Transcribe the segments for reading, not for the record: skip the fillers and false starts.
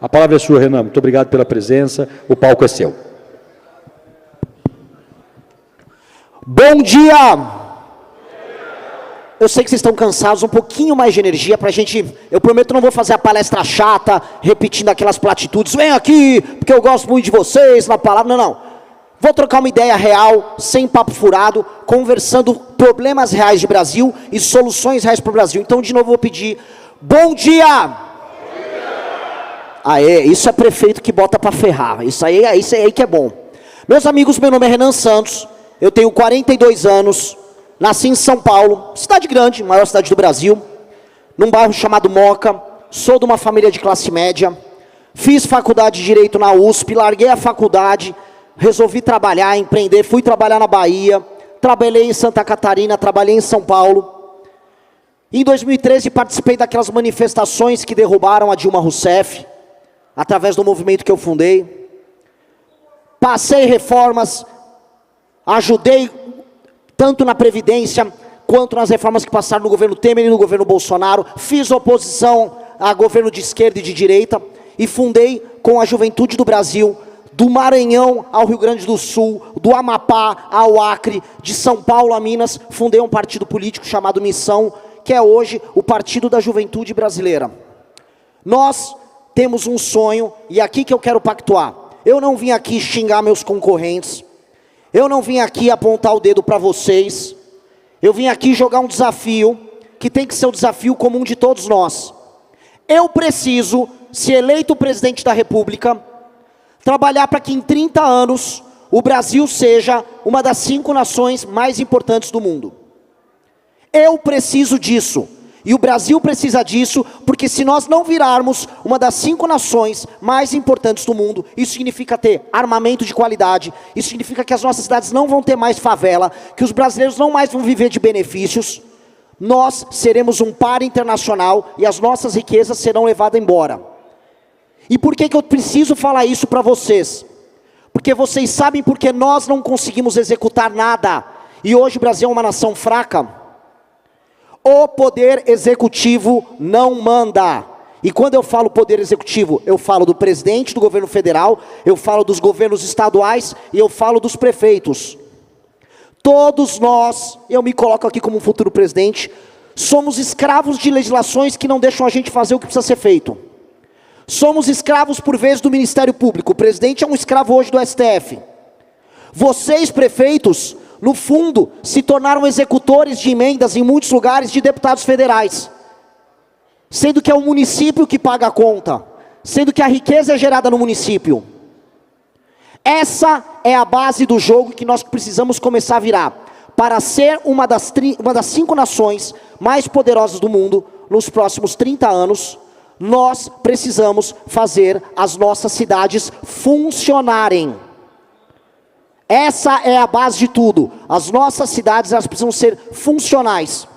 A palavra é sua, Renan. Muito obrigado pela presença. O palco é seu. Bom dia! Eu sei que vocês estão cansados, um pouquinho mais de energia pra gente... Eu prometo que não vou fazer a palestra chata, repetindo aquelas platitudes. Vem aqui, porque eu gosto muito de vocês, na palavra. Não. Vou trocar uma ideia real, sem papo furado, conversando problemas reais de Brasil e soluções reais para o Brasil. Então, de novo, vou pedir... Bom dia! Aê, isso é prefeito que bota pra ferrar. Isso aí que é bom. Meus amigos, meu nome é Renan Santos. Eu tenho 42 anos. Nasci em São Paulo, cidade grande, maior cidade do Brasil. Num bairro chamado Moca. Sou de uma família de classe média. Fiz faculdade de Direito na USP. Larguei a faculdade. Resolvi trabalhar, empreender. Fui trabalhar na Bahia. Trabalhei em Santa Catarina. Trabalhei em São Paulo. Em 2013 participei daquelas manifestações que derrubaram a Dilma Rousseff, através do movimento que eu fundei. Passei reformas, ajudei tanto na Previdência, quanto nas reformas que passaram no governo Temer e no governo Bolsonaro. Fiz oposição a governo de esquerda e de direita, e fundei com a juventude do Brasil, do Maranhão ao Rio Grande do Sul, do Amapá ao Acre, de São Paulo a Minas, fundei um partido político chamado Missão, que é hoje o Partido da Juventude Brasileira. Nós temos um sonho, e aqui que eu quero pactuar. Eu não vim aqui xingar meus concorrentes, eu não vim aqui apontar o dedo para vocês, eu vim aqui jogar um desafio, que tem que ser o desafio comum de todos nós. Eu preciso, se eleito presidente da República, trabalhar para que em 30 anos, o Brasil seja uma das 5 nações mais importantes do mundo. Eu preciso disso, e o Brasil precisa disso, porque se nós não virarmos uma das 5 nações mais importantes do mundo, isso significa ter armamento de qualidade, isso significa que as nossas cidades não vão ter mais favela, que os brasileiros não mais vão viver de benefícios, nós seremos um par internacional e as nossas riquezas serão levadas embora. E por que eu preciso falar isso para vocês? Porque vocês sabem porque nós não conseguimos executar nada, e hoje o Brasil é uma nação fraca. O poder executivo não manda. E quando eu falo poder executivo, eu falo do presidente do governo federal, eu falo dos governos estaduais e eu falo dos prefeitos. Todos nós, eu me coloco aqui como um futuro presidente, somos escravos de legislações que não deixam a gente fazer o que precisa ser feito. Somos escravos por vezes do Ministério Público. O presidente é um escravo hoje do STF. Vocês, prefeitos, no fundo, se tornaram executores de emendas em muitos lugares de deputados federais. Sendo que é o município que paga a conta. Sendo que a riqueza é gerada no município. Essa é a base do jogo que nós precisamos começar a virar. Para ser uma das 5 nações mais poderosas do mundo, nos próximos 30 anos, nós precisamos fazer as nossas cidades funcionarem. Essa é a base de tudo. As nossas cidades, elas precisam ser funcionais.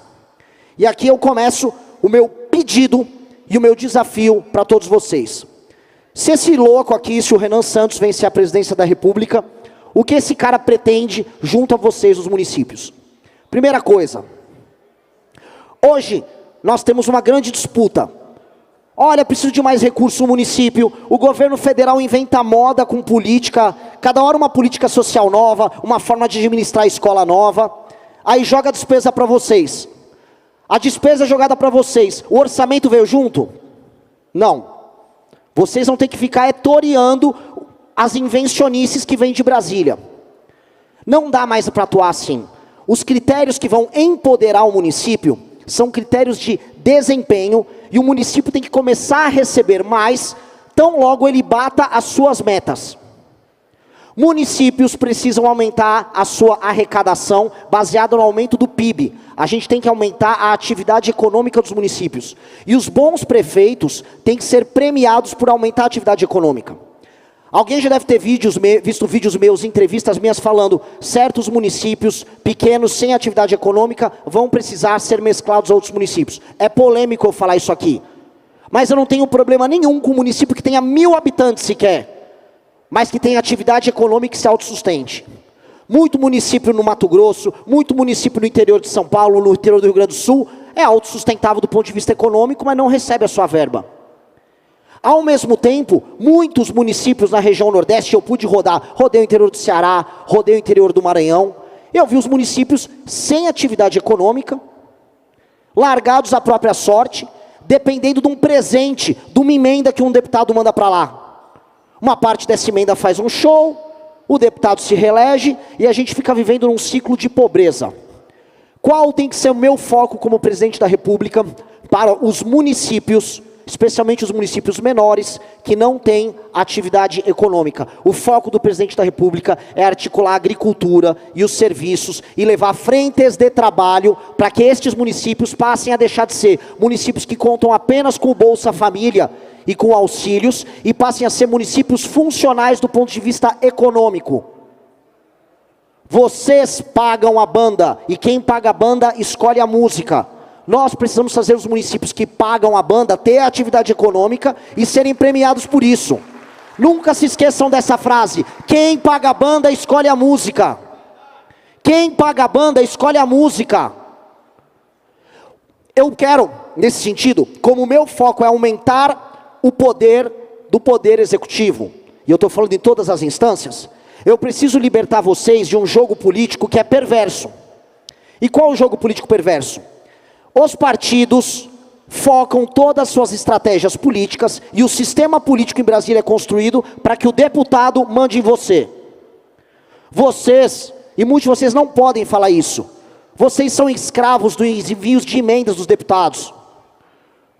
E aqui eu começo o meu pedido e o meu desafio para todos vocês. Se esse louco aqui, se o Renan Santos vencer a presidência da República, o que esse cara pretende junto a vocês, os municípios? Primeira coisa. Hoje, nós temos uma grande disputa. Olha, preciso de mais recursos no município, o governo federal inventa moda com política, cada hora uma política social nova, uma forma de administrar a escola nova, aí joga a despesa para vocês. A despesa é jogada para vocês, o orçamento veio junto? Não. Vocês vão ter que ficar toreando as invencionices que vêm de Brasília. Não dá mais para atuar assim. Os critérios que vão empoderar o município são critérios de desempenho, e o município tem que começar a receber mais, tão logo ele bata as suas metas. Municípios precisam aumentar a sua arrecadação, baseado no aumento do PIB. A gente tem que aumentar a atividade econômica dos municípios. E os bons prefeitos têm que ser premiados por aumentar a atividade econômica. Alguém já deve ter visto vídeos meus, entrevistas minhas falando, certos municípios pequenos, sem atividade econômica, vão precisar ser mesclados a outros municípios. É polêmico eu falar isso aqui. Mas eu não tenho problema nenhum com um município que tenha 1000 habitantes sequer, mas que tenha atividade econômica e se autossustente. Muito município no Mato Grosso, muito município no interior de São Paulo, no interior do Rio Grande do Sul, é autossustentável do ponto de vista econômico, mas não recebe a sua verba. Ao mesmo tempo, muitos municípios na região Nordeste, eu pude rodar, rodei o interior do Ceará, rodei o interior do Maranhão, eu vi os municípios sem atividade econômica, largados à própria sorte, dependendo de um presente, de uma emenda que um deputado manda para lá. Uma parte dessa emenda faz um show, o deputado se reelege e a gente fica vivendo num ciclo de pobreza. Qual tem que ser o meu foco como presidente da República para os municípios, especialmente os municípios menores, que não têm atividade econômica? O foco do presidente da República é articular a agricultura e os serviços e levar frentes de trabalho para que estes municípios passem a deixar de ser municípios que contam apenas com o Bolsa Família e com auxílios e passem a ser municípios funcionais do ponto de vista econômico. Vocês pagam a banda e quem paga a banda escolhe a música. Nós precisamos fazer os municípios que pagam a banda ter atividade econômica e serem premiados por isso. Nunca se esqueçam dessa frase: quem paga a banda escolhe a música. Quem paga a banda escolhe a música. Eu quero, nesse sentido, como o meu foco é aumentar o poder do poder executivo, e eu estou falando em todas as instâncias, eu preciso libertar vocês de um jogo político que é perverso. E qual é o jogo político perverso? Os partidos focam todas as suas estratégias políticas e o sistema político em Brasília é construído para que o deputado mande em você. Vocês, e muitos de vocês não podem falar isso, vocês são escravos dos envios de emendas dos deputados.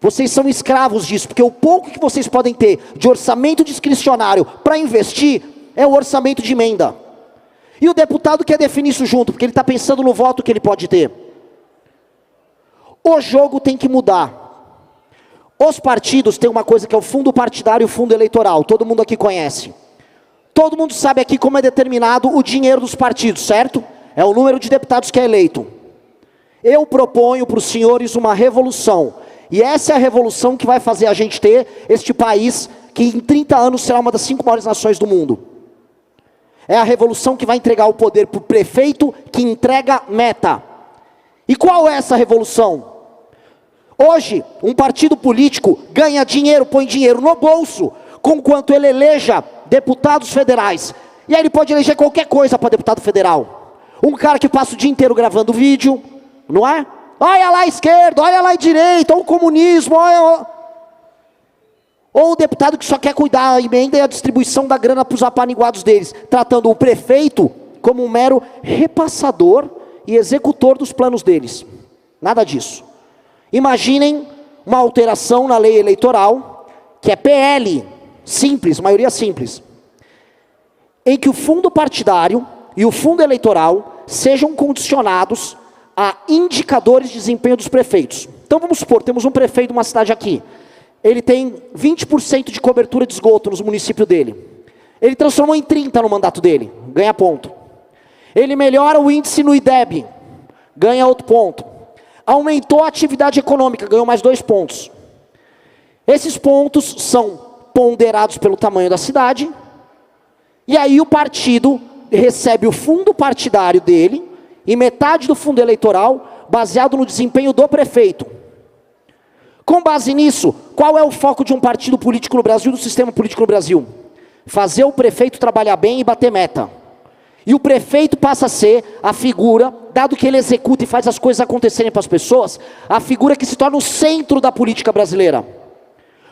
Vocês são escravos disso, porque o pouco que vocês podem ter de orçamento discricionário para investir é o orçamento de emenda. E o deputado quer definir isso junto, porque ele está pensando no voto que ele pode ter. O jogo tem que mudar. Os partidos têm uma coisa que é o fundo partidário e o fundo eleitoral. Todo mundo aqui conhece. Todo mundo sabe aqui como é determinado o dinheiro dos partidos, certo? É o número de deputados que é eleito. Eu proponho para os senhores uma revolução. E essa é a revolução que vai fazer a gente ter este país que em 30 anos será uma das 5 maiores nações do mundo. É a revolução que vai entregar o poder para o prefeito que entrega meta. E qual é essa revolução? Hoje, um partido político ganha dinheiro, põe dinheiro no bolso, conquanto ele eleja deputados federais. E aí ele pode eleger qualquer coisa para deputado federal. Um cara que passa o dia inteiro gravando vídeo, não é? Olha lá a esquerda, olha lá a direita, olha o comunismo, olha... Ou o deputado que só quer cuidar da emenda e a distribuição da grana para os apaniguados deles, tratando o prefeito como um mero repassador e executor dos planos deles. Nada disso. Imaginem uma alteração na lei eleitoral, que é PL, simples, maioria simples, em que o fundo partidário e o fundo eleitoral sejam condicionados a indicadores de desempenho dos prefeitos. Então vamos supor, temos um prefeito de uma cidade aqui, ele tem 20% de cobertura de esgoto nos municípios dele. Ele transformou em 30% no mandato dele, ganha ponto. Ele melhora o índice no IDEB, ganha outro ponto. Aumentou a atividade econômica, ganhou mais 2 pontos. Esses pontos são ponderados pelo tamanho da cidade, e aí o partido recebe o fundo partidário dele, e metade do fundo eleitoral, baseado no desempenho do prefeito. Com base nisso, qual é o foco de um partido político no Brasil, do sistema político no Brasil? Fazer o prefeito trabalhar bem e bater meta. E o prefeito passa a ser a figura, dado que ele executa e faz as coisas acontecerem para as pessoas, a figura que se torna o centro da política brasileira.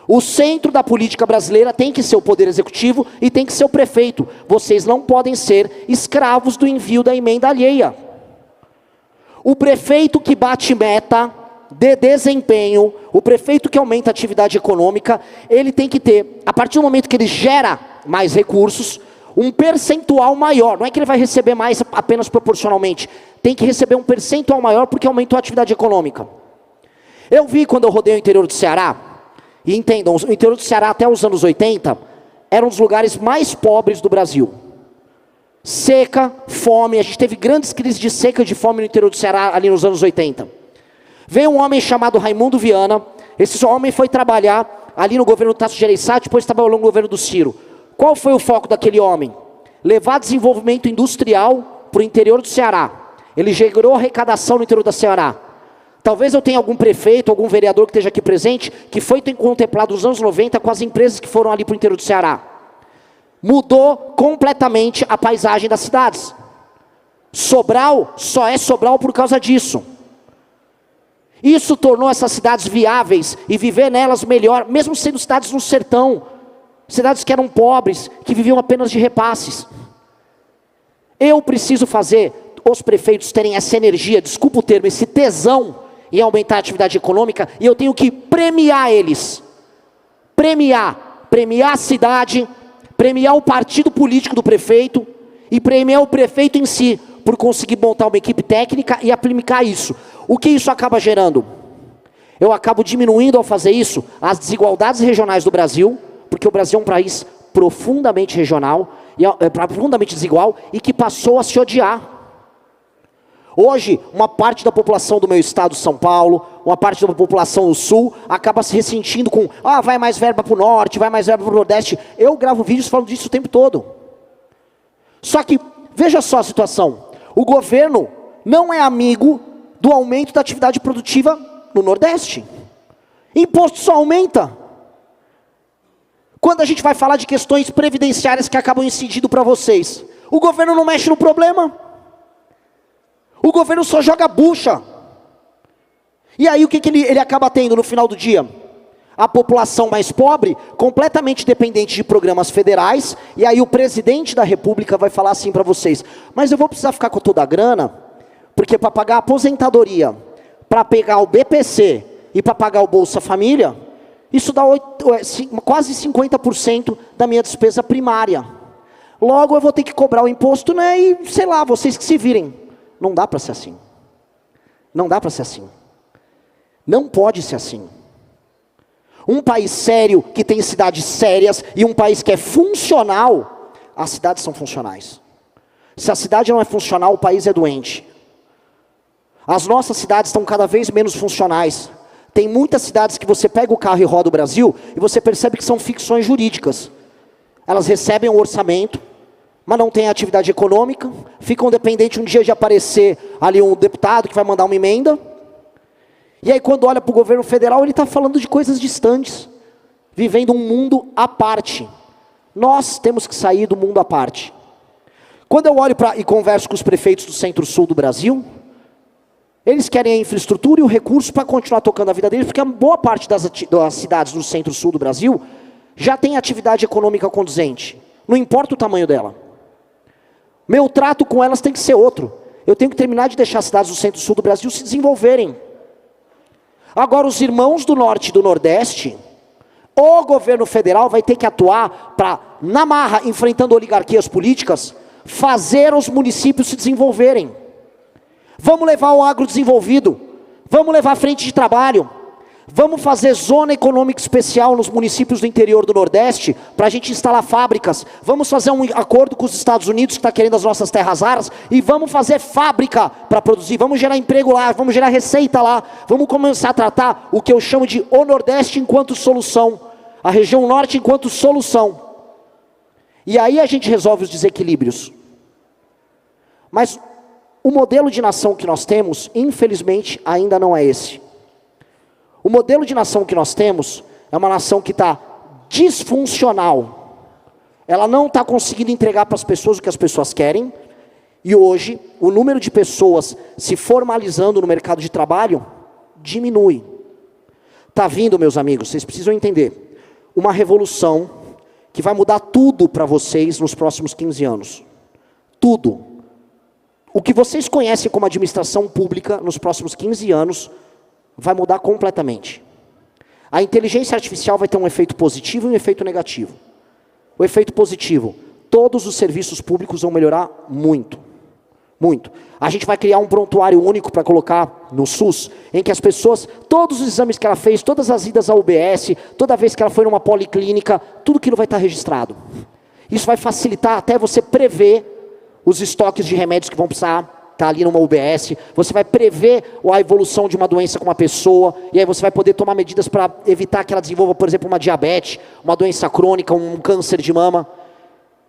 O centro da política brasileira tem que ser o poder executivo e tem que ser o prefeito. Vocês não podem ser escravos do envio da emenda alheia. O prefeito que bate meta de desempenho, o prefeito que aumenta a atividade econômica, ele tem que ter, a partir do momento que ele gera mais recursos, um percentual maior. Não é que ele vai receber mais apenas proporcionalmente, tem que receber um percentual maior porque aumentou a atividade econômica. Eu vi quando eu rodei o interior do Ceará, e entendam, o interior do Ceará até os anos 80, era um dos lugares mais pobres do Brasil. Seca, fome, a gente teve grandes crises de seca e de fome no interior do Ceará ali nos anos 80. Veio um homem chamado Raimundo Viana, esse homem foi trabalhar ali no governo do Tasso Gereissati, depois trabalhou no governo do Ciro. Qual foi o foco daquele homem? Levar desenvolvimento industrial para o interior do Ceará. Ele gerou arrecadação no interior do Ceará. Talvez eu tenha algum prefeito, algum vereador que esteja aqui presente, que foi contemplado nos anos 90 com as empresas que foram ali para o interior do Ceará. Mudou completamente a paisagem das cidades. Sobral só é Sobral por causa disso. Isso tornou essas cidades viáveis e viver nelas melhor, mesmo sendo cidades no sertão, cidades que eram pobres, que viviam apenas de repasses. Eu preciso fazer os prefeitos terem essa energia, desculpa o termo, esse tesão em aumentar a atividade econômica, e eu tenho que premiar eles. Premiar a cidade, premiar o partido político do prefeito e premiar o prefeito em si, por conseguir montar uma equipe técnica e aplicar isso. O que isso acaba gerando? Eu acabo diminuindo ao fazer isso as desigualdades regionais do Brasil, porque o Brasil é um país profundamente regional, profundamente desigual, e que passou a se odiar. Hoje, uma parte da população do meu estado, São Paulo, uma parte da população do Sul, acaba se ressentindo com, vai mais verba para o Norte, vai mais verba para o Nordeste. Eu gravo vídeos falando disso o tempo todo. Só que, veja só a situação. O governo não é amigo do aumento da atividade produtiva no Nordeste. Imposto só aumenta. Quando a gente vai falar de questões previdenciárias que acabam incidindo para vocês, o governo não mexe no problema. O governo só joga bucha. E aí o que ele acaba tendo no final do dia? A população mais pobre, completamente dependente de programas federais, e aí o presidente da república vai falar assim para vocês, mas eu vou precisar ficar com toda a grana, porque para pagar a aposentadoria, para pegar o BPC e para pagar o Bolsa Família, isso dá quase 50% da minha despesa primária. Logo eu vou ter que cobrar o imposto, né, e sei lá, vocês que se virem. Não dá para ser assim. Não dá para ser assim. Não pode ser assim. Um país sério, que tem cidades sérias, e um país que é funcional, as cidades são funcionais. Se a cidade não é funcional, o país é doente. As nossas cidades estão cada vez menos funcionais. Tem muitas cidades que você pega o carro e roda o Brasil, e você percebe que são ficções jurídicas. Elas recebem um orçamento, mas não têm atividade econômica, ficam dependentes um dia de aparecer ali um deputado que vai mandar uma emenda. E aí quando olha para o governo federal, ele está falando de coisas distantes, vivendo um mundo à parte. Nós temos que sair do mundo à parte. Quando eu olho e converso com os prefeitos do centro-sul do Brasil, eles querem a infraestrutura e o recurso para continuar tocando a vida deles, porque a boa parte das cidades do centro-sul do Brasil já tem atividade econômica conduzente, não importa o tamanho dela. Meu trato com elas tem que ser outro. Eu tenho que terminar de deixar as cidades do centro-sul do Brasil se desenvolverem. Agora, os irmãos do norte e do nordeste, o governo federal vai ter que atuar para, na marra, enfrentando oligarquias políticas, fazer os municípios se desenvolverem. Vamos levar o agrodesenvolvido, vamos levar a frente de trabalho, vamos fazer zona econômica especial nos municípios do interior do Nordeste, para a gente instalar fábricas, vamos fazer um acordo com os Estados Unidos, que está querendo as nossas terras raras, e vamos fazer fábrica para produzir, vamos gerar emprego lá, vamos gerar receita lá, vamos começar a tratar o que eu chamo de o Nordeste enquanto solução, a região Norte enquanto solução. E aí a gente resolve os desequilíbrios. Mas o modelo de nação que nós temos, infelizmente, ainda não é esse. O modelo de nação que nós temos é uma nação que está disfuncional. Ela não está conseguindo entregar para as pessoas o que as pessoas querem. E hoje, o número de pessoas se formalizando no mercado de trabalho diminui. Está vindo, meus amigos, vocês precisam entender, uma revolução que vai mudar tudo para vocês nos próximos 15 anos. Tudo. O que vocês conhecem como administração pública nos próximos 15 anos vai mudar completamente. A inteligência artificial vai ter um efeito positivo e um efeito negativo. O efeito positivo, todos os serviços públicos vão melhorar muito. Muito. A gente vai criar um prontuário único para colocar no SUS, em que as pessoas, todos os exames que ela fez, todas as idas à UBS, toda vez que ela foi numa policlínica, tudo aquilo vai estar registrado. Isso vai facilitar até você prever os estoques de remédios que vão precisar estar ali numa UBS, você vai prever a evolução de uma doença com uma pessoa, e aí você vai poder tomar medidas para evitar que ela desenvolva, por exemplo, uma diabetes, uma doença crônica, um câncer de mama.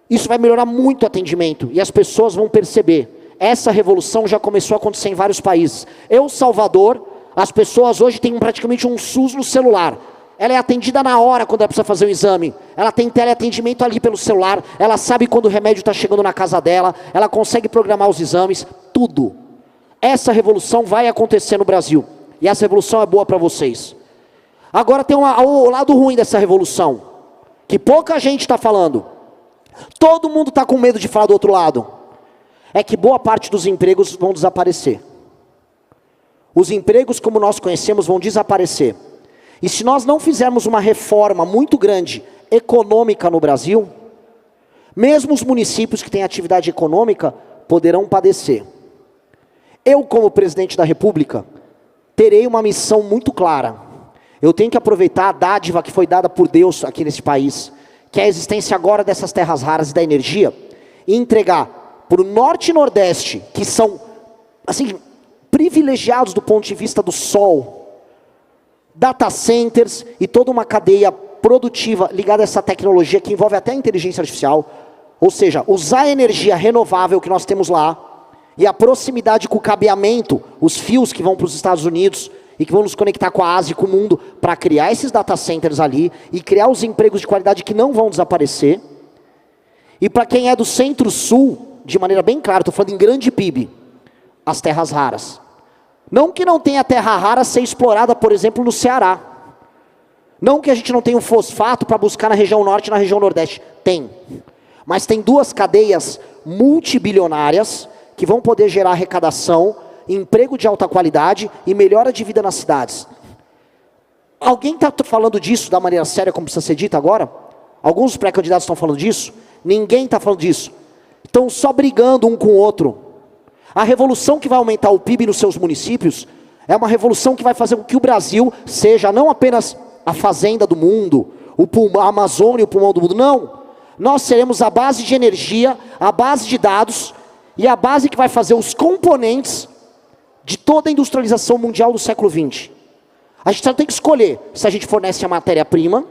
Isso vai melhorar muito o atendimento, e as pessoas vão perceber. Essa revolução já começou a acontecer em vários países. El Salvador As pessoas hoje têm praticamente um SUS no celular. Ela é atendida na hora quando ela precisa fazer um exame. Ela tem teleatendimento ali pelo celular. Ela sabe quando o remédio está chegando na casa dela. Ela consegue programar os exames. Tudo. Essa revolução vai acontecer no Brasil. E essa revolução é boa para vocês. Agora tem o lado ruim dessa revolução, que pouca gente está falando. Todo mundo está com medo de falar do outro lado. É que boa parte dos empregos vão desaparecer. Os empregos como nós conhecemos vão desaparecer. E se nós não fizermos uma reforma muito grande, econômica no Brasil, mesmo os municípios que têm atividade econômica poderão padecer. Eu, como presidente da República, terei uma missão muito clara. Eu tenho que aproveitar a dádiva que foi dada por Deus aqui nesse país, que é a existência agora dessas terras raras e da energia, e entregar para o Norte e Nordeste, que são, assim, privilegiados do ponto de vista do sol, data centers e toda uma cadeia produtiva ligada a essa tecnologia que envolve até a inteligência artificial, ou seja, usar a energia renovável que nós temos lá, e a proximidade com o cabeamento, os fios que vão para os Estados Unidos, e que vão nos conectar com a Ásia e com o mundo, para criar esses data centers ali, e criar os empregos de qualidade que não vão desaparecer. E para quem é do Centro-Sul, de maneira bem clara, estou falando em grande PIB, as terras raras. Não que não tenha terra rara ser explorada, por exemplo, no Ceará. Não que a gente não tenha um fosfato para buscar na região norte e na região nordeste. Tem. Mas tem duas cadeias multibilionárias que vão poder gerar arrecadação, emprego de alta qualidade e melhora de vida nas cidades. Alguém está falando disso da maneira séria como precisa ser dita agora? Alguns pré-candidatos estão falando disso? Ninguém está falando disso. Estão só brigando um com o outro. A revolução que vai aumentar o PIB nos seus municípios é uma revolução que vai fazer com que o Brasil seja não apenas a fazenda do mundo, a Amazônia, o pulmão do mundo, não. Nós seremos a base de energia, a base de dados e a base que vai fazer os componentes de toda a industrialização mundial do século XX. A gente só tem que escolher se a gente fornece a matéria-prima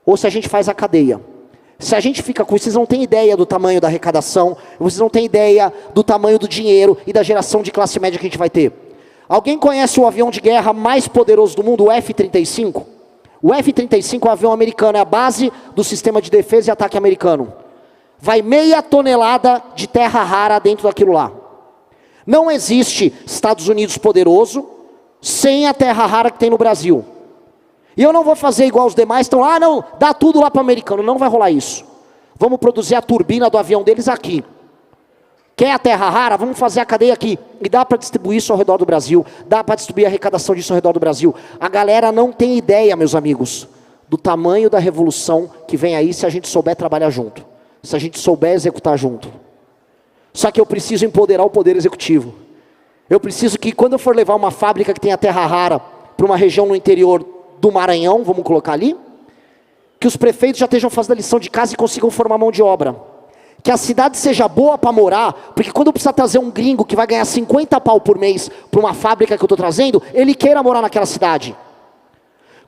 ou se a gente faz a cadeia. Se a gente fica com isso, vocês não têm ideia do tamanho da arrecadação, vocês não têm ideia do tamanho do dinheiro e da geração de classe média que a gente vai ter. Alguém conhece o avião de guerra mais poderoso do mundo, o F-35? O F-35 é um avião americano, é a base do sistema de defesa e ataque americano. Vai 0,5 tonelada de terra rara dentro daquilo lá. Não existe Estados Unidos poderoso sem a terra rara que tem no Brasil. E eu não vou fazer igual os demais, estão lá, não, dá tudo lá para o americano, não vai rolar isso. Vamos produzir a turbina do avião deles aqui. Quer a terra rara? Vamos fazer a cadeia aqui. E dá para distribuir isso ao redor do Brasil, dá para distribuir a arrecadação disso ao redor do Brasil. A galera não tem ideia, meus amigos, do tamanho da revolução que vem aí se a gente souber trabalhar junto. Se a gente souber executar junto. Só que eu preciso empoderar o poder executivo. Eu preciso que quando eu for levar uma fábrica que tenha terra rara para uma região no interior do Maranhão, vamos colocar ali, que os prefeitos já estejam fazendo a lição de casa e consigam formar mão de obra. Que a cidade seja boa para morar, porque quando eu precisar trazer um gringo que vai ganhar 50 pau por mês para uma fábrica que eu estou trazendo, ele queira morar naquela cidade.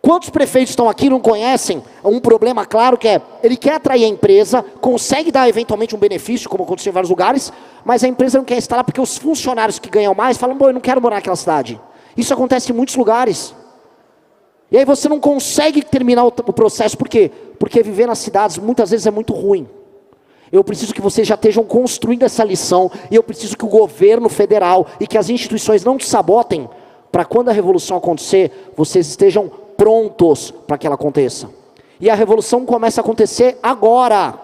Quantos prefeitos estão aqui e não conhecem um problema claro que é, ele quer atrair a empresa, consegue dar eventualmente um benefício, como aconteceu em vários lugares, mas a empresa não quer instalar porque os funcionários que ganham mais falam, eu não quero morar naquela cidade. Isso acontece em muitos lugares. E aí você não consegue terminar o processo, por quê? Porque viver nas cidades muitas vezes é muito ruim. Eu preciso que vocês já estejam construindo essa lição, e eu preciso que o governo federal e que as instituições não te sabotem, para quando a revolução acontecer, vocês estejam prontos para que ela aconteça. E a revolução começa a acontecer agora.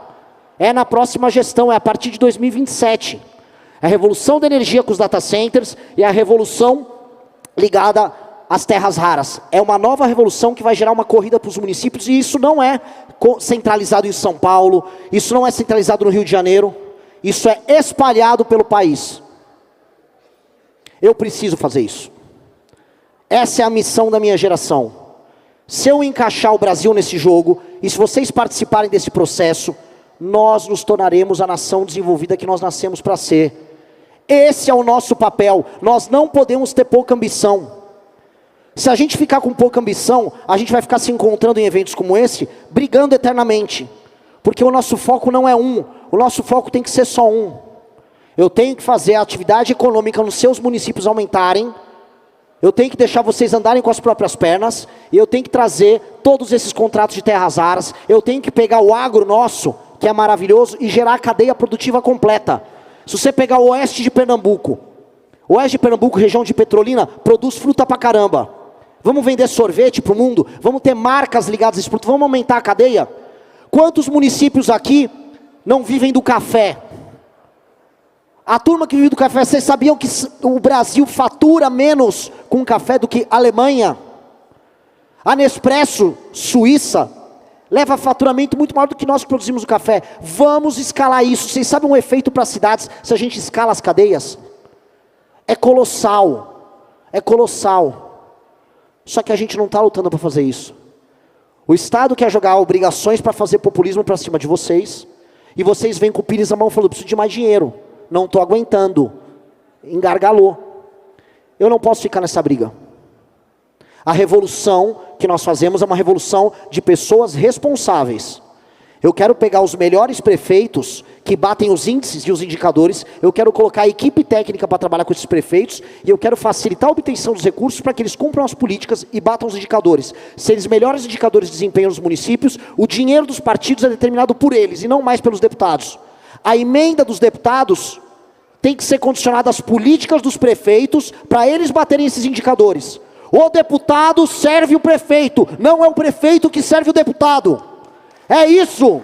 É na próxima gestão, é a partir de 2027. A revolução da energia com os data centers e a revolução ligada às terras raras. É uma nova revolução que vai gerar uma corrida para os municípios, e isso não é centralizado em São Paulo, isso não é centralizado no Rio de Janeiro, isso é espalhado pelo país. Eu preciso fazer isso. Essa é a missão da minha geração. Se eu encaixar o Brasil nesse jogo, e se vocês participarem desse processo, nós nos tornaremos a nação desenvolvida que nós nascemos para ser. Esse é o nosso papel. Nós não podemos ter pouca ambição. Se a gente ficar com pouca ambição, a gente vai ficar se encontrando em eventos como esse, brigando eternamente. Porque o nosso foco não é um, o nosso foco tem que ser só um. Eu tenho que fazer a atividade econômica nos seus municípios aumentarem, Eu tenho que deixar vocês andarem com as próprias pernas, e eu tenho que trazer todos esses contratos de terras raras, eu tenho que pegar o agro nosso, que é maravilhoso, e gerar a cadeia produtiva completa. Se você pegar o oeste de Pernambuco, região de Petrolina, produz fruta pra caramba. Vamos vender sorvete para o mundo? Vamos ter marcas ligadas a esse produto? Vamos aumentar a cadeia? Quantos municípios aqui não vivem do café? A turma que vive do café, vocês sabiam que o Brasil fatura menos com café do que a Alemanha? A Nespresso, Suíça, leva faturamento muito maior do que nós que produzimos o café. Vamos escalar isso. Vocês sabem um efeito para as cidades se a gente escala as cadeias? É colossal. É colossal. Só que a gente não está lutando para fazer isso. O Estado quer jogar obrigações para fazer populismo para cima de vocês. E vocês vêm com o pires na mão falando, preciso de mais dinheiro. Não estou aguentando. Engargalou. Eu não posso ficar nessa briga. A revolução que nós fazemos é uma revolução de pessoas responsáveis. Eu quero pegar os melhores prefeitos que batem os índices e os indicadores, eu quero colocar a equipe técnica para trabalhar com esses prefeitos, e eu quero facilitar a obtenção dos recursos para que eles cumpram as políticas e batam os indicadores. Se eles melhores indicadores de desempenho nos municípios, o dinheiro dos partidos é determinado por eles, e não mais pelos deputados. A emenda dos deputados tem que ser condicionada às políticas dos prefeitos, para eles baterem esses indicadores. O deputado serve o prefeito, não é o prefeito que serve o deputado. É isso.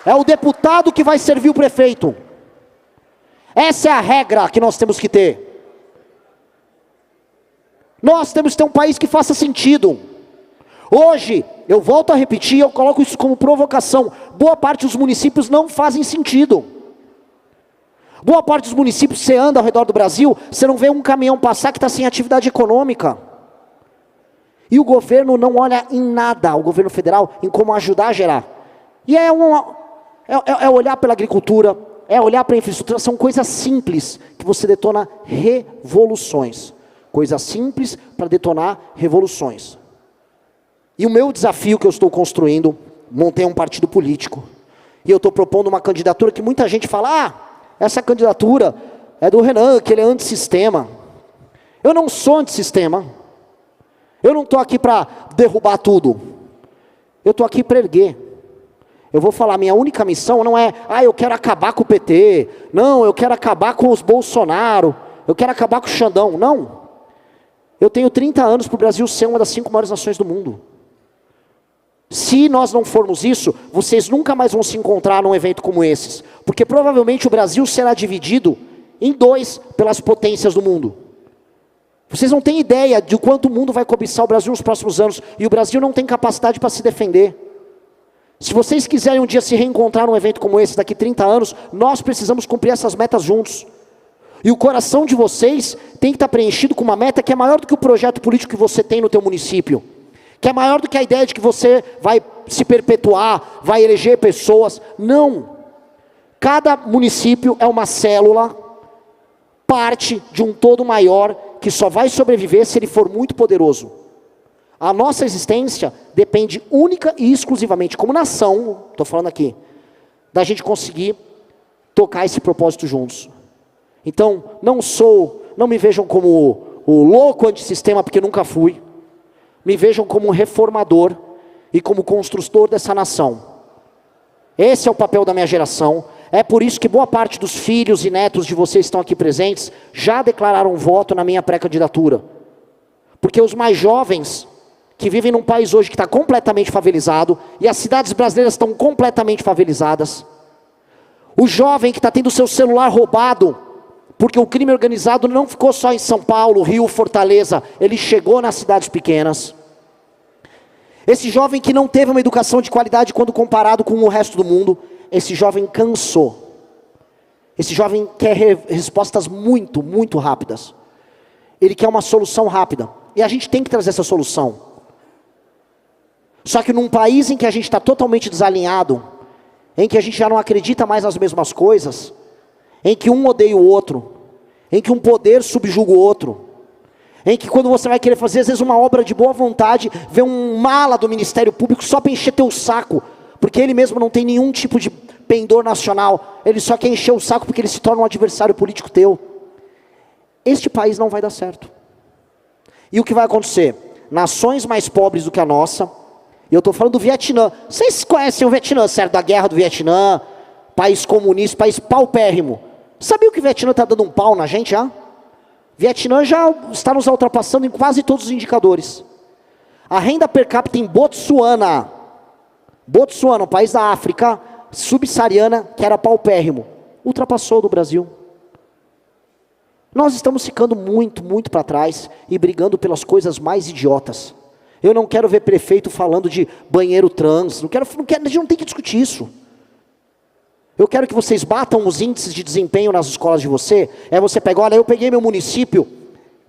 É o deputado que vai servir o prefeito. Essa é a regra que nós temos que ter. Nós temos que ter um país que faça sentido. Hoje, eu volto a repetir, eu coloco isso como provocação. Boa parte dos municípios não fazem sentido. Boa parte dos municípios, você anda ao redor do Brasil, você não vê um caminhão passar que está sem atividade econômica. E o governo não olha em nada, o governo federal, em como ajudar a gerar. E é olhar pela agricultura, é olhar para a infraestrutura, são coisas simples que você detona revoluções. Coisas simples para detonar revoluções. E o meu desafio que eu estou construindo, montei um partido político, e eu estou propondo uma candidatura que muita gente fala, essa candidatura é do Renan, que ele é antissistema. Eu não sou antissistema. Eu não estou aqui para derrubar tudo. Eu estou aqui para erguer. Eu vou falar, minha única missão não é, eu quero acabar com o PT. Não, eu quero acabar com os Bolsonaro. Eu quero acabar com o Xandão. Não. Eu tenho 30 anos para o Brasil ser uma das 5 maiores nações do mundo. Se nós não formos isso, vocês nunca mais vão se encontrar num evento como esses. Porque provavelmente o Brasil será dividido em 2 pelas potências do mundo. Vocês não têm ideia de quanto o mundo vai cobiçar o Brasil nos próximos anos. E o Brasil não tem capacidade para se defender. Se vocês quiserem um dia se reencontrar num evento como esse, daqui 30 anos, nós precisamos cumprir essas metas juntos. E o coração de vocês tem que estar preenchido com uma meta que é maior do que o projeto político que você tem no teu município. Que é maior do que a ideia de que você vai se perpetuar, vai eleger pessoas. Não. Cada município é uma célula, parte de um todo maior, que só vai sobreviver se ele for muito poderoso. A nossa existência depende única e exclusivamente, como nação, estou falando aqui, da gente conseguir tocar esse propósito juntos. Então, não me vejam como o louco antissistema, porque nunca fui. Me vejam como um reformador e como construtor dessa nação. Esse é o papel da minha geração. É por isso que boa parte dos filhos e netos de vocês que estão aqui presentes já declararam voto na minha pré-candidatura. Porque os mais jovens, que vivem num país hoje que está completamente favelizado, e as cidades brasileiras estão completamente favelizadas. O jovem que está tendo seu celular roubado, porque o crime organizado não ficou só em São Paulo, Rio, Fortaleza, ele chegou nas cidades pequenas. Esse jovem que não teve uma educação de qualidade quando comparado com o resto do mundo, esse jovem cansou. Esse jovem quer respostas muito, muito rápidas. Ele quer uma solução rápida. E a gente tem que trazer essa solução. Só que num país em que a gente está totalmente desalinhado, em que a gente já não acredita mais nas mesmas coisas, em que um odeia o outro, em que um poder subjuga o outro, em que quando você vai querer fazer, às vezes, uma obra de boa vontade, vê um mala do Ministério Público só para encher teu saco, porque ele mesmo não tem nenhum tipo de pendor nacional, ele só quer encher o saco porque ele se torna um adversário político teu. este país não vai dar certo. E o que vai acontecer? Nações mais pobres do que a nossa, e eu estou falando do Vietnã. Vocês conhecem o Vietnã, certo? Da guerra do Vietnã, país comunista, país paupérrimo. Sabia que o Vietnã está dando um pau na gente, já? Vietnã já está nos ultrapassando em quase todos os indicadores. A renda per capita em Botsuana, um país da África subsaariana, que era paupérrimo, ultrapassou do Brasil. Nós estamos ficando muito, muito para trás e brigando pelas coisas mais idiotas. Eu não quero ver prefeito falando de banheiro trans, a gente não tem que discutir isso. Eu quero que vocês batam os índices de desempenho nas escolas de você. Você pega, olha, eu peguei meu município,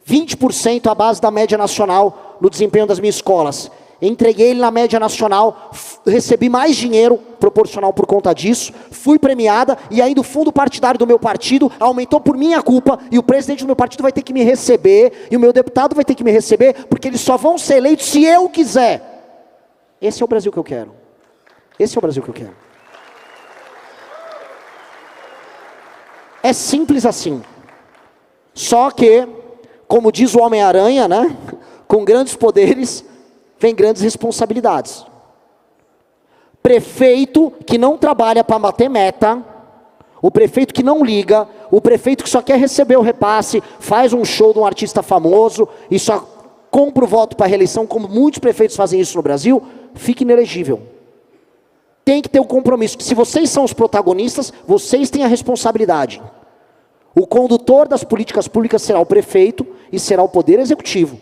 20% à base da média nacional no desempenho das minhas escolas. Entreguei ele na média nacional, recebi mais dinheiro proporcional por conta disso, fui premiada, e ainda o fundo partidário do meu partido aumentou por minha culpa, e o presidente do meu partido vai ter que me receber, e o meu deputado vai ter que me receber, porque eles só vão ser eleitos se eu quiser. Esse é o Brasil que eu quero. Esse é o Brasil que eu quero. É simples assim. Só que, como diz o Homem-Aranha, né? Com grandes poderes vem grandes responsabilidades. Prefeito que não trabalha para bater meta, o prefeito que não liga, o prefeito que só quer receber o repasse, faz um show de um artista famoso e só compra o voto para a reeleição, como muitos prefeitos fazem isso no Brasil, fica inelegível. Tem que ter um compromisso, que se vocês são os protagonistas, vocês têm a responsabilidade. O condutor das políticas públicas será o prefeito e será o poder executivo.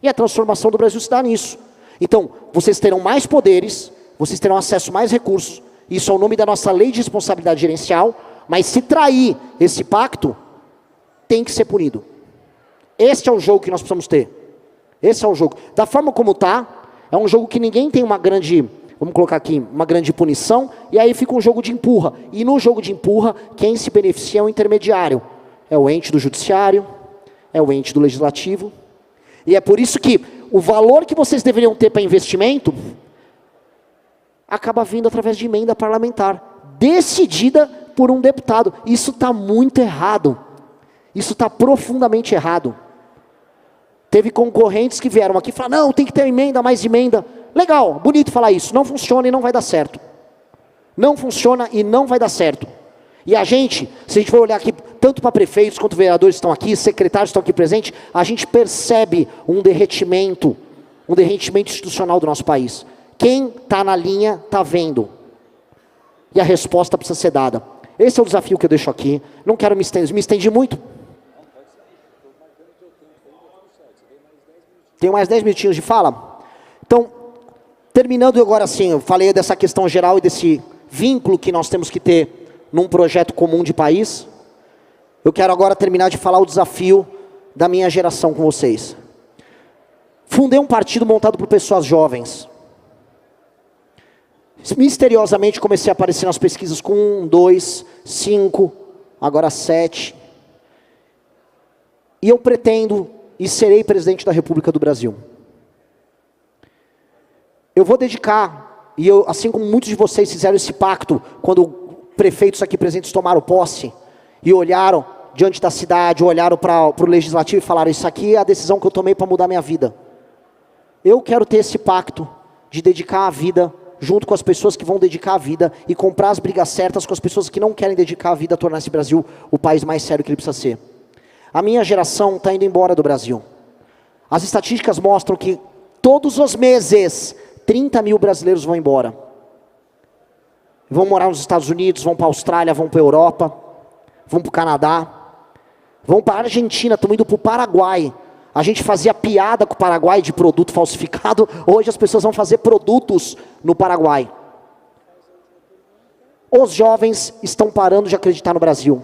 E a transformação do Brasil se dá nisso. Então, vocês terão mais poderes, vocês terão acesso a mais recursos, isso é o nome da nossa lei de responsabilidade gerencial, mas se trair esse pacto, tem que ser punido. Este é o jogo que nós precisamos ter. Esse é o jogo. Da forma como está, é um jogo que ninguém tem uma grande, vamos colocar aqui, uma grande punição, e aí fica um jogo de empurra. E no jogo de empurra, quem se beneficia é o intermediário. É o ente do judiciário, é o ente do legislativo. E é por isso que o valor que vocês deveriam ter para investimento acaba vindo através de emenda parlamentar, decidida por um deputado. Isso está muito errado. Isso está profundamente errado. Teve concorrentes que vieram aqui e falaram, não, tem que ter emenda, mais emenda. Legal, bonito falar isso. Não funciona e não vai dar certo. Não funciona e não vai dar certo. E a gente, se a gente for olhar aqui, tanto para prefeitos quanto vereadores que estão aqui, secretários que estão aqui presentes, a gente percebe um derretimento institucional do nosso país. Quem está na linha está vendo. E a resposta precisa ser dada. Esse é o desafio que eu deixo aqui. Não quero me estendi muito. Tenho mais 10 minutinhos de fala? Então, terminando agora assim, eu falei dessa questão geral e desse vínculo que nós temos que ter num projeto comum de país. Eu quero agora terminar de falar o desafio da minha geração com vocês. Fundei um partido montado por pessoas jovens. Misteriosamente comecei a aparecer nas pesquisas com 1, 2, 5, agora 7. E eu pretendo e serei presidente da República do Brasil. Eu vou dedicar, e eu, assim como muitos de vocês fizeram esse pacto, quando prefeitos aqui presentes tomaram posse, e olharam diante da cidade, olharam para o legislativo e falaram, isso aqui é a decisão que eu tomei para mudar minha vida. Eu quero ter esse pacto de dedicar a vida, junto com as pessoas que vão dedicar a vida, e comprar as brigas certas com as pessoas que não querem dedicar a vida a tornar esse Brasil o país mais sério que ele precisa ser. A minha geração está indo embora do Brasil. As estatísticas mostram que todos os meses, 30 mil brasileiros vão embora. Vão morar nos Estados Unidos, vão para a Austrália, vão para a Europa, vão para o Canadá, vão para a Argentina, estão indo para o Paraguai. A gente fazia piada com o Paraguai de produto falsificado, hoje as pessoas vão fazer produtos no Paraguai. Os jovens estão parando de acreditar no Brasil.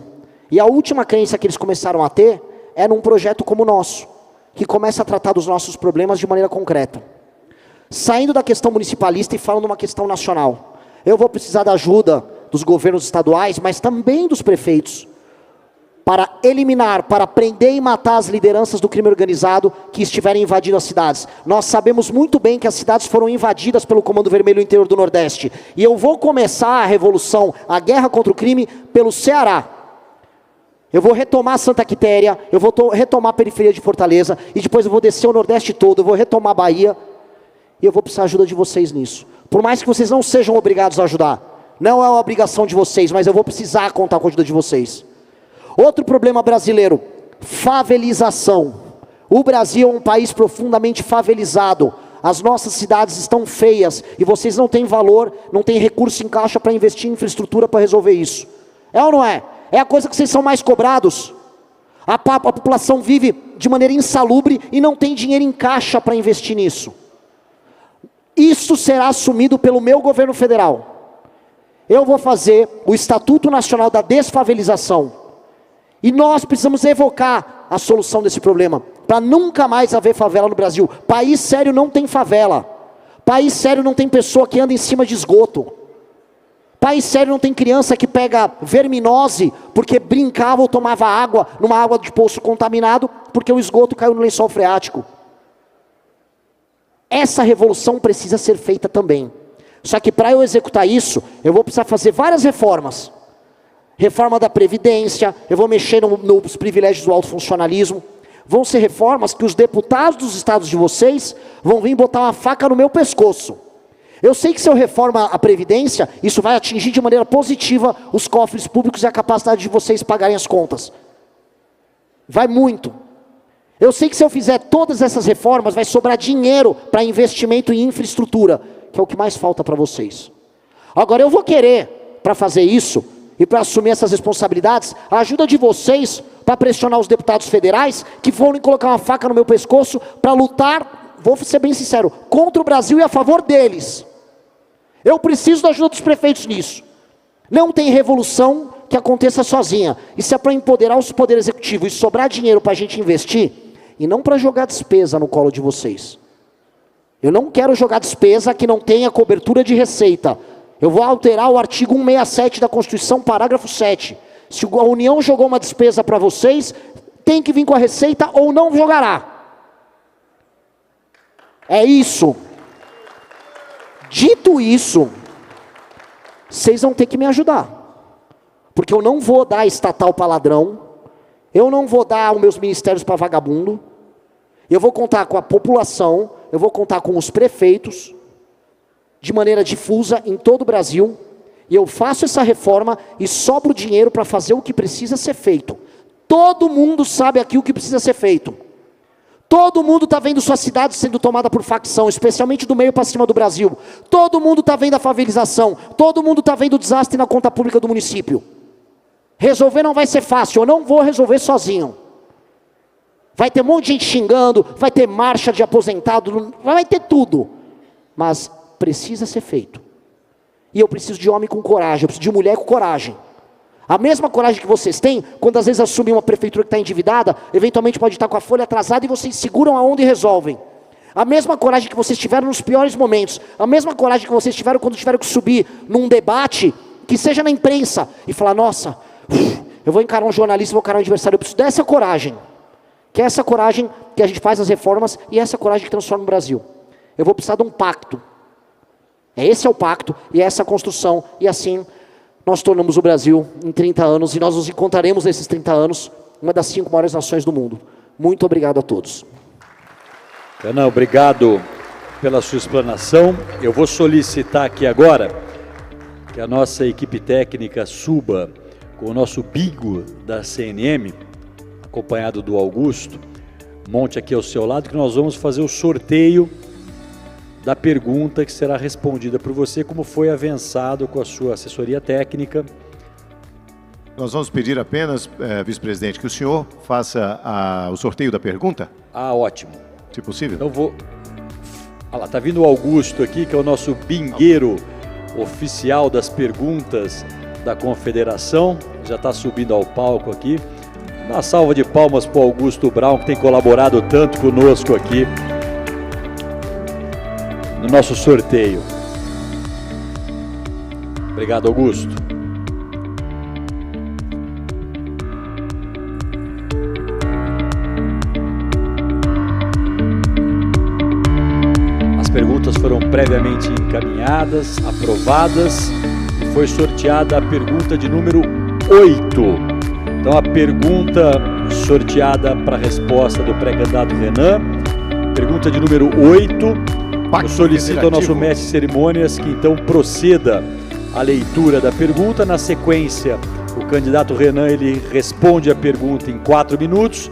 E a última crença que eles começaram a ter é num projeto como o nosso, que começa a tratar dos nossos problemas de maneira concreta. Saindo da questão municipalista e falando uma questão nacional. Eu vou precisar da ajuda dos governos estaduais, mas também dos prefeitos, para eliminar, para prender e matar as lideranças do crime organizado que estiverem invadindo as cidades. Nós sabemos muito bem que as cidades foram invadidas pelo Comando Vermelho no interior do Nordeste. E eu vou começar a revolução, a guerra contra o crime, pelo Ceará. Eu vou retomar Santa Quitéria, eu vou retomar a periferia de Fortaleza, e depois eu vou descer o Nordeste todo, eu vou retomar a Bahia, e eu vou precisar da ajuda de vocês nisso. Por mais que vocês não sejam obrigados a ajudar, não é uma obrigação de vocês, mas eu vou precisar contar com a ajuda de vocês. Outro problema brasileiro, favelização. O Brasil é um país profundamente favelizado. As nossas cidades estão feias, e vocês não têm valor, não têm recurso em caixa para investir em infraestrutura para resolver isso. É ou não é? É a coisa que vocês são mais cobrados. A população vive de maneira insalubre e não tem dinheiro em caixa para investir nisso. Isso será assumido pelo meu governo federal. Eu vou fazer o Estatuto Nacional da Desfavelização. E nós precisamos evocar a solução desse problema, para nunca mais haver favela no Brasil. País sério não tem favela. País sério não tem pessoa que anda em cima de esgoto. País sério não tem criança que pega verminose porque brincava ou tomava água numa água de poço contaminado porque o esgoto caiu no lençol freático. Essa revolução precisa ser feita também. Só que para eu executar isso, eu vou precisar fazer várias reformas. Reforma da Previdência, eu vou mexer nos privilégios do alto funcionalismo. Vão ser reformas que os deputados dos estados de vocês vão vir botar uma faca no meu pescoço. Eu sei que se eu reforma a Previdência, isso vai atingir de maneira positiva os cofres públicos e a capacidade de vocês pagarem as contas. Vai muito. Eu sei que se eu fizer todas essas reformas, vai sobrar dinheiro para investimento em infraestrutura, que é o que mais falta para vocês. Agora eu vou querer, para fazer isso, e para assumir essas responsabilidades, a ajuda de vocês para pressionar os deputados federais, que vão colocar uma faca no meu pescoço, para lutar, vou ser bem sincero, contra o Brasil e a favor deles. Eu preciso da ajuda dos prefeitos nisso. Não tem revolução que aconteça sozinha. Isso é para empoderar o poder executivo e sobrar dinheiro para a gente investir, e não para jogar despesa no colo de vocês. Eu não quero jogar despesa que não tenha cobertura de receita. Eu vou alterar o artigo 167 da Constituição, parágrafo 7. Se a União jogou uma despesa para vocês, tem que vir com a receita ou não jogará. É isso. Dito isso, vocês vão ter que me ajudar. Porque eu não vou dar estatal para ladrão, eu não vou dar os meus ministérios para vagabundo, eu vou contar com a população, eu vou contar com os prefeitos, de maneira difusa em todo o Brasil, e eu faço essa reforma e sobro dinheiro para fazer o que precisa ser feito. Todo mundo sabe aqui o que precisa ser feito. Todo mundo está vendo sua cidade sendo tomada por facção, especialmente do meio para cima do Brasil. Todo mundo está vendo a favelização. Todo mundo está vendo o desastre na conta pública do município. Resolver não vai ser fácil, eu não vou resolver sozinho. Vai ter um monte de gente xingando, vai ter marcha de aposentado, vai ter tudo. Mas precisa ser feito. E eu preciso de homem com coragem, eu preciso de mulher com coragem. A mesma coragem que vocês têm, quando às vezes assumem uma prefeitura que está endividada, eventualmente pode estar com a folha atrasada e vocês seguram a onda e resolvem. A mesma coragem que vocês tiveram nos piores momentos, a mesma coragem que vocês tiveram quando tiveram que subir num debate, que seja na imprensa, e falar, nossa, eu vou encarar um jornalista, vou encarar um adversário, eu preciso dessa coragem. Que é essa coragem que a gente faz as reformas e essa coragem que transforma o Brasil. Eu vou precisar de um pacto. Esse é o pacto e essa é a construção, e assim nós tornamos o Brasil em 30 anos, e nós nos encontraremos nesses 30 anos, uma das 5 maiores nações do mundo. Muito obrigado a todos. Renan, obrigado pela sua explanação. Eu vou solicitar aqui agora que a nossa equipe técnica suba com o nosso bingo da CNM, acompanhado do Augusto, monte aqui ao seu lado, que nós vamos fazer o sorteio da pergunta que será respondida por você, como foi avançado com a sua assessoria técnica. Nós vamos pedir apenas, vice-presidente, que o senhor faça o sorteio da pergunta. Ah, ótimo. Se possível. Então vou... Olha lá, tá vindo o Augusto aqui, que é o nosso bingueiro oficial das perguntas da Confederação. Já está subindo ao palco aqui. Uma salva de palmas para o Augusto Brown, que tem colaborado tanto conosco aqui no nosso sorteio. Obrigado, Augusto. As perguntas foram previamente encaminhadas, aprovadas, e foi sorteada a pergunta de número 8. Então, a pergunta sorteada para a resposta do pré-candidato Renan, pergunta de número 8. Eu solicito ao nosso mestre de cerimônias que então proceda a leitura da pergunta. Na sequência, o candidato Renan ele responde a pergunta em 4 minutos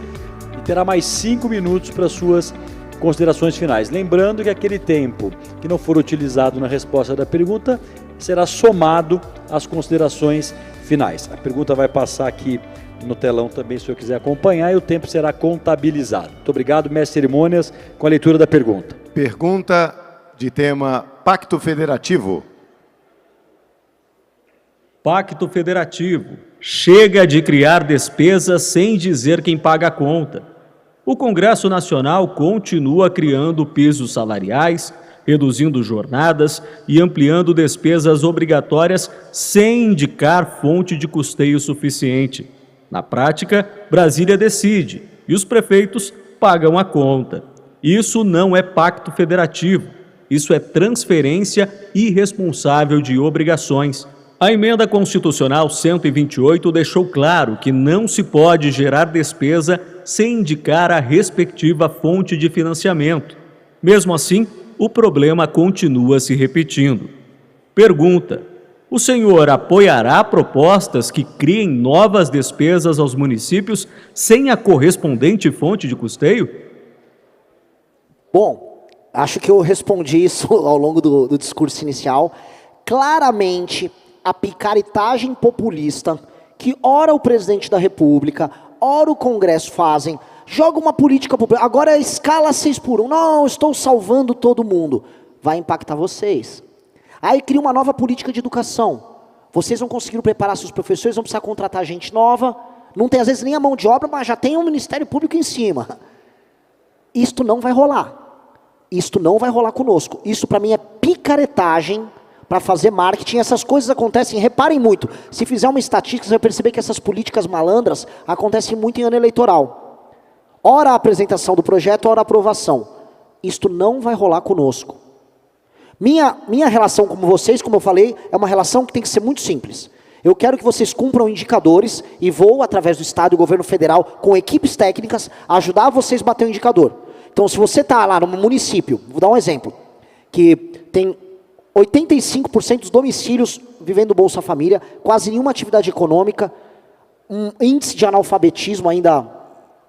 e terá mais 5 minutos para suas considerações finais. Lembrando que aquele tempo que não for utilizado na resposta da pergunta será somado às considerações finais. A pergunta vai passar aqui no telão também, se eu quiser acompanhar, e o tempo será contabilizado. Muito obrigado, mestre de cerimônias, com a leitura da pergunta. Pergunta de tema Pacto Federativo. Pacto Federativo. Chega de criar despesas sem dizer quem paga a conta. O Congresso Nacional continua criando pisos salariais, reduzindo jornadas e ampliando despesas obrigatórias sem indicar fonte de custeio suficiente. Na prática, Brasília decide e os prefeitos pagam a conta. Isso não é pacto federativo, isso é transferência irresponsável de obrigações. A emenda constitucional 128 deixou claro que não se pode gerar despesa sem indicar a respectiva fonte de financiamento. Mesmo assim, o problema continua se repetindo. Pergunta: o senhor apoiará propostas que criem novas despesas aos municípios sem a correspondente fonte de custeio? Bom, acho que eu respondi isso ao longo do discurso inicial. Claramente, a picaretagem populista que ora o presidente da República, ora o Congresso fazem, joga uma política popular, agora escala 6x1, não, estou salvando todo mundo, vai impactar vocês. Aí cria uma nova política de educação, vocês não conseguiram preparar seus professores, vão precisar contratar gente nova, não tem às vezes nem a mão de obra, mas já tem um Ministério Público em cima. Isto não vai rolar, isto não vai rolar conosco, isso para mim é picaretagem, para fazer marketing. Essas coisas acontecem, reparem muito, se fizer uma estatística, você vai perceber que essas políticas malandras acontecem muito em ano eleitoral. Ora a apresentação do projeto, ora a aprovação. Isto não vai rolar conosco. Minha relação com vocês, como eu falei, é uma relação que tem que ser muito simples. Eu quero que vocês cumpram indicadores e vou, através do Estado e do governo federal, com equipes técnicas, ajudar vocês a bater o indicador. Então, se você está lá no município, vou dar um exemplo, que tem 85% dos domicílios vivendo Bolsa Família, quase nenhuma atividade econômica, um índice de analfabetismo ainda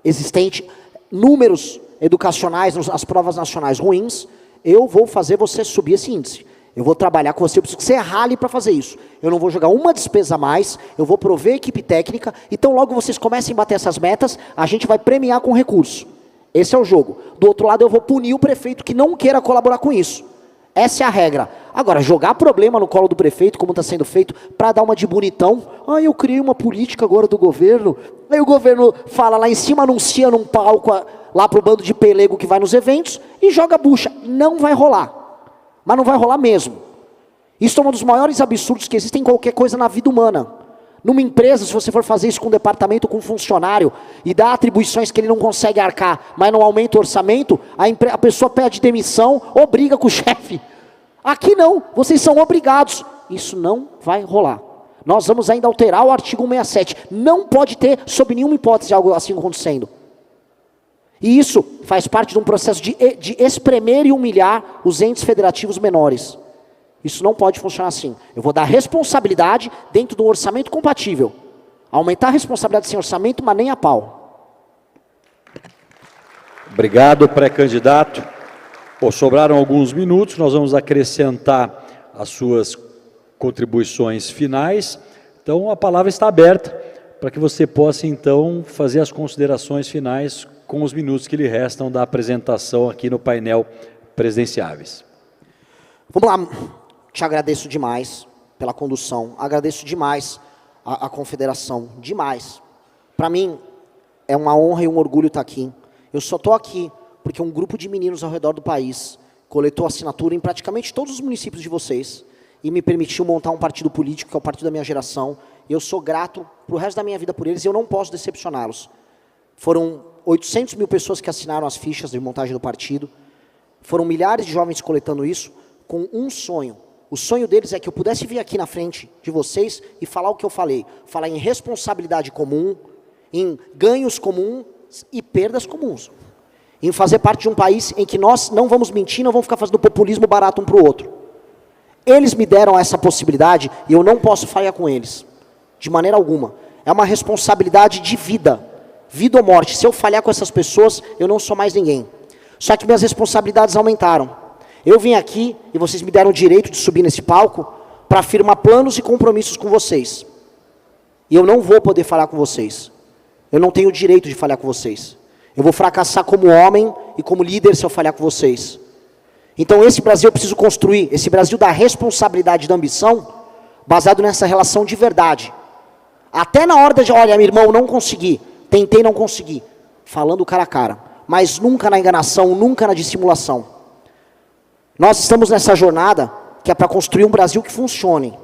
existente, números educacionais, as provas nacionais ruins, eu vou fazer você subir esse índice. Eu vou trabalhar com você, eu preciso que você rale para fazer isso. Eu não vou jogar uma despesa a mais, eu vou prover equipe técnica, então logo vocês comecem a bater essas metas, a gente vai premiar com recurso. Esse é o jogo. Do outro lado eu vou punir o prefeito que não queira colaborar com isso. Essa é a regra. Agora, jogar problema no colo do prefeito, como está sendo feito, para dar uma de bonitão. Ah, eu criei uma política agora do governo. Aí o governo fala lá em cima, anuncia num palco lá para o bando de pelego que vai nos eventos e joga bucha. Não vai rolar. Mas não vai rolar mesmo. Isso é um dos maiores absurdos que existem em qualquer coisa na vida humana. Numa empresa, se você for fazer isso com um departamento, com um funcionário, e dar atribuições que ele não consegue arcar, mas não aumenta o orçamento, a pessoa pede demissão ou briga com o chefe. Aqui não, vocês são obrigados. Isso não vai rolar. Nós vamos ainda alterar o artigo 167. Não pode ter, sob nenhuma hipótese, algo assim acontecendo. E isso faz parte de um processo de espremer e humilhar os entes federativos menores. Isso não pode funcionar assim. Eu vou dar responsabilidade dentro de um orçamento compatível. Aumentar a responsabilidade sem orçamento, mas nem a pau. Obrigado, pré-candidato. Sobraram alguns minutos, nós vamos acrescentar as suas contribuições finais. Então, a palavra está aberta para que você possa, então, fazer as considerações finais com os minutos que lhe restam da apresentação aqui no painel presidenciáveis. Vamos lá. Te agradeço demais pela condução, agradeço demais a confederação, demais. Para mim, é uma honra e um orgulho estar aqui. Eu só estou aqui porque um grupo de meninos ao redor do país coletou assinatura em praticamente todos os municípios de vocês e me permitiu montar um partido político, que é o partido da minha geração. Eu sou grato para o resto da minha vida por eles e eu não posso decepcioná-los. Foram 800 mil pessoas que assinaram as fichas de montagem do partido. Foram milhares de jovens coletando isso com um sonho. O sonho deles é que eu pudesse vir aqui na frente de vocês e falar o que eu falei. Falar em responsabilidade comum, em ganhos comuns e perdas comuns. Em fazer parte de um país em que nós não vamos mentir, não vamos ficar fazendo populismo barato um para o outro. Eles me deram essa possibilidade e eu não posso falhar com eles, de maneira alguma. É uma responsabilidade de vida, vida ou morte. Se eu falhar com essas pessoas, eu não sou mais ninguém. Só que minhas responsabilidades aumentaram. Eu vim aqui e vocês me deram o direito de subir nesse palco para afirmar planos e compromissos com vocês. E eu não vou poder falhar com vocês. Eu não tenho o direito de falhar com vocês. Eu vou fracassar como homem e como líder se eu falhar com vocês. Então esse Brasil eu preciso construir, esse Brasil da responsabilidade e da ambição, baseado nessa relação de verdade. Até na hora de, olha, meu irmão, não consegui, tentei, não consegui. Falando cara a cara, mas nunca na enganação, nunca na dissimulação. Nós estamos nessa jornada que é para construir um Brasil que funcione.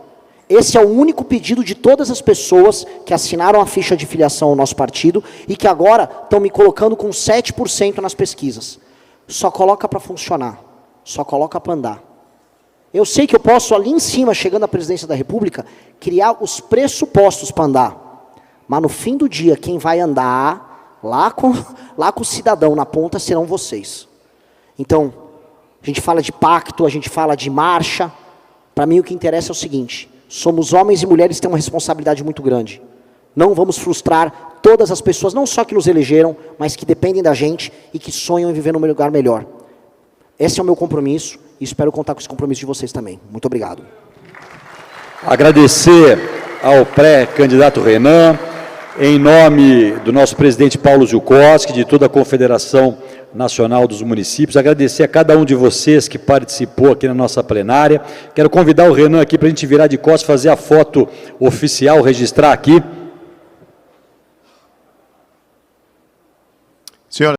Esse é o único pedido de todas as pessoas que assinaram a ficha de filiação ao nosso partido e que agora estão me colocando com 7% nas pesquisas. Só coloca para funcionar, só coloca para andar. Eu sei que eu posso ali em cima, chegando à presidência da República, criar os pressupostos para andar. Mas no fim do dia, quem vai andar lá com o cidadão na ponta serão vocês. Então, a gente fala de pacto, a gente fala de marcha. Para mim o que interessa é o seguinte: somos homens e mulheres que têm uma responsabilidade muito grande. Não vamos frustrar todas as pessoas, não só que nos elegeram, mas que dependem da gente e que sonham em viver num lugar melhor. Esse é o meu compromisso e espero contar com esse compromisso de vocês também. Muito obrigado. Agradecer ao pré-candidato Renan, em nome do nosso presidente Paulo Zukoski, de toda a Confederação Nacional dos Municípios, agradecer a cada um de vocês que participou aqui na nossa plenária. Quero convidar o Renan aqui para a gente virar de costas, fazer a foto oficial, registrar aqui.